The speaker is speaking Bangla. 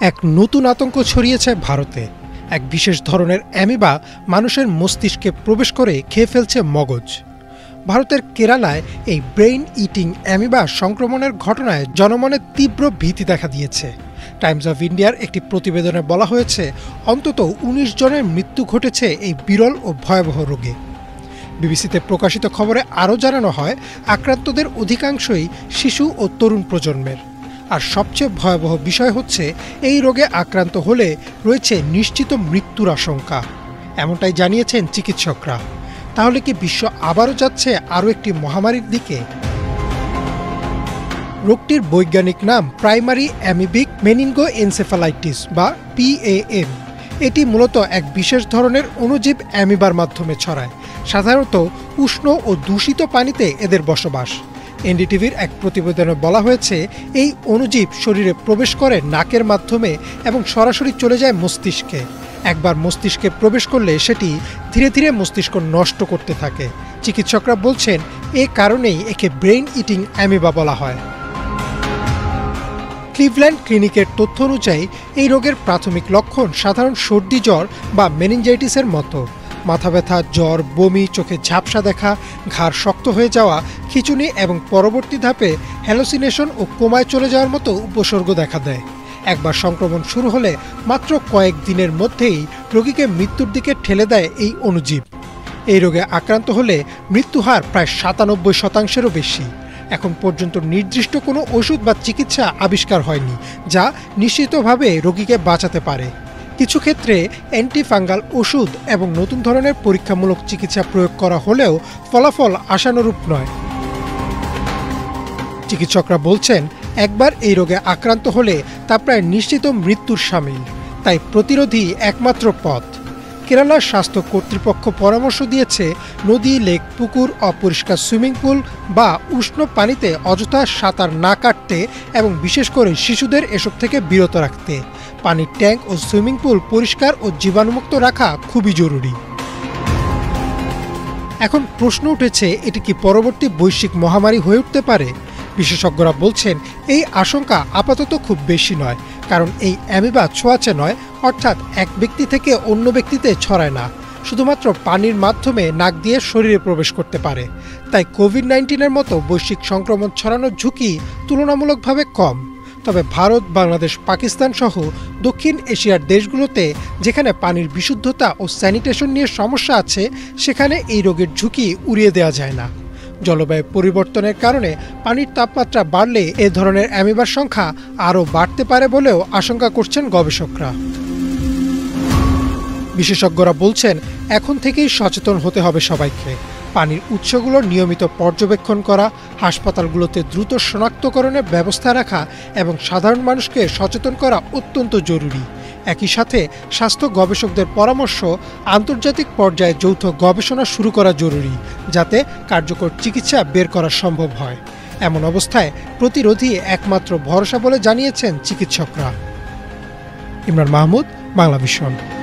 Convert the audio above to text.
এক নতুন আতঙ্ক ছড়িয়েছে ভারতে। এক বিশেষ ধরনের অ্যামিবা মানুষের মস্তিষ্কে প্রবেশ করে খেয়ে ফেলছে মগজ। ভারতের কেরালায় এই ব্রেইন ইটিং অ্যামিবা সংক্রমণের ঘটনায় জনমনে তীব্র ভীতি দেখা দিয়েছে। টাইমস অফ ইন্ডিয়ার একটি প্রতিবেদনে বলা হয়েছে, অন্তত ১৯ জনের মৃত্যু ঘটেছে এই বিরল ও ভয়াবহ রোগে। বিবিসিতে প্রকাশিত খবরে আরও জানানো হয়, আক্রান্তদের অধিকাংশই শিশু ও তরুণ প্রজন্মের। আর সবচেয়ে ভয়াবহ বিষয় হচ্ছে, এই রোগে আক্রান্ত হলে রয়েছে নিশ্চিত মৃত্যুর আশঙ্কা। এমনটাই জানিয়েছেন চিকিৎসকরা। তাহলে কি বিশ্ব আবারও যাচ্ছে আরও একটি মহামারীর দিকে? রোগটির বৈজ্ঞানিক নাম প্রাইমারি অ্যামিবিক মেনিনগোএনসেফালাইটিস বা PAM। এটি মূলত এক বিশেষ ধরনের অণুজীব অ্যামিবার মাধ্যমে ছড়ায়। সাধারণত উষ্ণ ও দূষিত পানিতে এদের বসবাস। এনডিটিভির এক প্রতিবেদনে বলা হয়েছে, এই অণুজীব শরীরে প্রবেশ করে নাকের মাধ্যমে এবং সরাসরি চলে যায় মস্তিষ্কে। একবার মস্তিষ্কে প্রবেশ করলে সেটি ধীরে ধীরে মস্তিষ্ক নষ্ট করতে থাকে। চিকিৎসকরা বলছেন, এ কারণেই একে ব্রেইন ইটিং অ্যামিবা বলা হয়। ক্লিভল্যান্ড ক্লিনিকের তথ্য অনুযায়ী এই রোগের প্রাথমিক লক্ষণ সাধারণ সর্দি জ্বর বা মেনিনজাইটিসের মতো। মাথা ব্যথা, জ্বর, বমি, চোখে ঝাপসা দেখা, ঘাড় শক্ত হয়ে যাওয়া, খিঁচুনি এবং পরবর্তী ধাপে হ্যালোসিনেশন ও কোমায় চলে যাওয়ার মতো উপসর্গ দেখা দেয়। একবার সংক্রমণ শুরু হলে মাত্র কয়েক দিনের মধ্যেই রোগীকে মৃত্যুর দিকে ঠেলে দেয় এই অণুজীব। এই রোগে আক্রান্ত হলে মৃত্যুহার প্রায় ৯৭%-এরও বেশি। এখন পর্যন্ত নির্দিষ্ট কোনো ওষুধ বা চিকিৎসা আবিষ্কার হয়নি, যা নিশ্চিতভাবে রোগীকে বাঁচাতে পারে। কিছু ক্ষেত্রে অ্যান্টিফাঙ্গাল ওষুধ এবং নতুন ধরনের পরীক্ষামূলক চিকিৎসা প্রয়োগ করা হলেও ফলাফল আশানুরূপ নয়। চিকিৎসকরা বলছেন, একবার এই রোগে আক্রান্ত হলে তা প্রায় নিশ্চিত মৃত্যুর শামিল। তাই প্রতিরোধই একমাত্র পথ। কেরালার স্বাস্থ্য কর্তৃপক্ষ পরামর্শ দিয়েছে, নদী, লেক, পুকুর, অপরিষ্কার সুইমিং পুল বা উষ্ণ পানিতে অযথা সাঁতার না কাটতে এবং বিশেষ করে শিশুদের এসব থেকে বিরত রাখতে। পানির ট্যাঙ্ক ও সুইমিং পুল পরিষ্কার ও জীবাণুমুক্ত রাখা খুবই জরুরি। এখন প্রশ্ন উঠেছে, এটি কি পরবর্তী বৈশ্বিক মহামারী হয়ে উঠতে পারে? বিশেষজ্ঞরা বলছেন, এই আশঙ্কা আপাতত খুব বেশি নয়, কারণ এই অ্যামিবা ছোঁয়াচে নয়, অর্থাৎ এক ব্যক্তি থেকে অন্য ব্যক্তিতে ছড়ায় না, শুধুমাত্র পানির মাধ্যমে নাক দিয়ে শরীরে প্রবেশ করতে পারে। তাই কোভিড-19-এর মতো বৈশ্বিক সংক্রমণ ছড়ানোর ঝুঁকি তুলনামূলকভাবে কম। তবে ভারত, বাংলাদেশ, পাকিস্তান সহ দক্ষিণ এশিয়ার দেশগুলোতে যেখানে পানির বিশুদ্ধতা ও স্যানিটেশন নিয়ে সমস্যা আছে, সেখানে এই রোগের ঝুঁকি উড়িয়ে দেওয়া যায় না। জলবায়ু পরিবর্তনের কারণে পানির তাপমাত্রা বাড়লে এ ধরনের অ্যামিবার সংখ্যা আরও বাড়তে পারে বলেও আশঙ্কা করছেন গবেষকরা। বিশেষজ্ঞরা বলছেন, এখন থেকেই সচেতন হতে হবে সবাইকে। পানির উৎসগুলোর নিয়মিত পর্যবেক্ষণ করা, হাসপাতালগুলোতে দ্রুত শনাক্তকরণের ব্যবস্থা রাখা এবং সাধারণ মানুষকে সচেতন করা অত্যন্ত জরুরি। একই সাথে স্বাস্থ্য গবেষকদের পরামর্শ, আন্তর্জাতিক পর্যায়ে যৌথ গবেষণা শুরু করা জরুরি, যাতে কার্যকর চিকিৎসা বের করা সম্ভব হয়। এমন অবস্থায় প্রতিরোধই একমাত্র ভরসা বলে জানিয়েছেন চিকিৎসকরা। ইমরান মাহমুদ, বাংলা ভিশন।